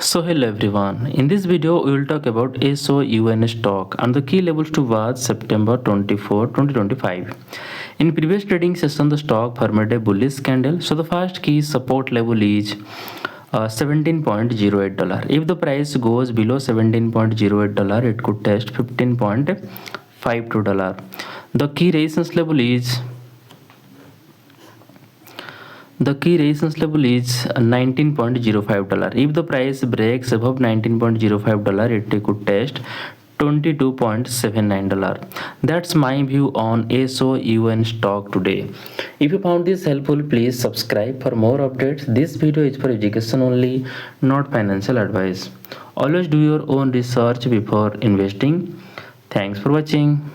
So hello everyone, in this video we will talk about SOUN stock and the key levels to watch September 24, 2025. In previous trading session the stock formed a bullish candle, so the first key support level is $17.08. If the price goes below $17.08 it could test $15.52. The key resistance level is the key resistance level is $19.05. If the price breaks above $19.05, it could test $22.79. That's my view on SOUN stock today. If you found this helpful, please subscribe for more updates. This video is for education only, not financial advice. Always do your own research before investing. Thanks for watching.